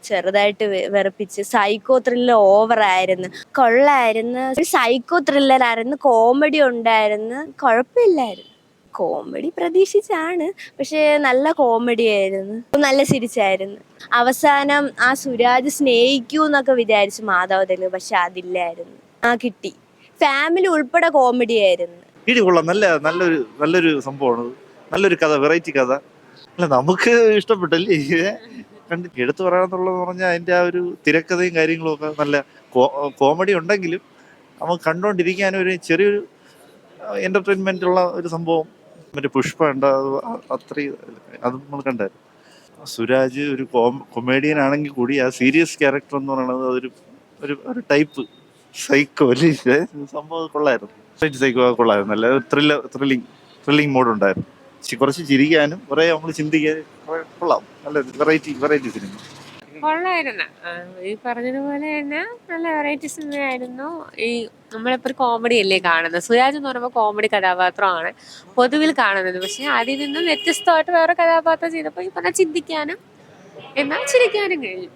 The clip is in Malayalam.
ചെറുതായിട്ട് വെറുപ്പിച്ച്. Psycho thriller ഓവറായിരുന്നു. കൊള്ളായിരുന്നു. ഒരു സൈക്കോ ത്രില്ലറായിരുന്നു. കോമഡി ഉണ്ടായിരുന്നു. കുഴപ്പമില്ലായിരുന്നു. കോമഡി പ്രതീക്ഷിച്ചാണ്. പക്ഷേ നല്ല കോമഡിയായിരുന്നു. നല്ല ചിരിച്ചായിരുന്നു. അവസാനം ആ സുരാജ് സ്നേഹിക്കൂന്നൊക്കെ വിചാരിച്ചു മാധവത്തില്. പക്ഷെ അതില്ലായിരുന്നു. കിട്ടി. ഫാമിലി ഉൾപ്പെടെ കോമഡിയായിരുന്നു. കൊള്ളാം. നല്ലൊരു സംഭവമാണ്. നല്ലൊരു കഥ, വെറൈറ്റി കഥ. അല്ല, നമുക്ക് ഇഷ്ടപ്പെട്ടല്ലേ. എടുത്തു പറയാന്നുള്ളത് പറഞ്ഞാൽ അതിന്റെ ആ ഒരു തിരക്കഥയും കാര്യങ്ങളും ഒക്കെ നല്ല കോമഡി ഉണ്ടെങ്കിലും നമുക്ക് കണ്ടോണ്ടിരിക്കാനും ഒരു ചെറിയൊരു എന്റർടൈൻമെന്റ് ഉള്ള ഒരു സംഭവം. മറ്റേ പുഷ്പ ഉണ്ട്, അത്രയും അത് നമ്മൾ കണ്ടായിരുന്നു. സുരാജ് ഒരു കൊമേഡിയൻ ആണെങ്കിൽ കൂടി ആ സീരിയസ് ക്യാരക്ടർ എന്ന് പറയുന്നത് അതൊരു ഒരു ടൈപ്പ് സൈക്കോ അല്ലേ. സംഭവം കൊള്ളായിരുന്നു. സൈക്കോ കൊള്ളായിരുന്നു. നല്ല ത്രില്ലിംഗ് മോഡ് ഉണ്ടായിരുന്നു. കുറച്ച് ചിരിക്കാനും കുറെ നമ്മൾ ചിന്തിക്കാൻ കൊള്ളാം. നല്ല വെറൈറ്റി സിനിമ. കൊള്ളായിരുന്നു. ഈ പറഞ്ഞതുപോലെ തന്നെ നല്ല വെറൈറ്റി സിനിമയായിരുന്നു. ഈ നമ്മളിപ്പോൾ ഒരു കോമഡി അല്ലേ കാണുന്നത്. സുരാജ് എന്ന് പറയുമ്പോൾ കോമഡി കഥാപാത്രമാണ് പൊതുവിൽ കാണുന്നത്. പക്ഷെ അതിൽ നിന്നും വ്യത്യസ്തമായിട്ട് വേറെ കഥാപാത്രം ചെയ്തപ്പോൾ ഈ പറഞ്ഞ ചിന്തിക്കാനും എന്നാൽ ചിരിക്കാനും കഴിയും.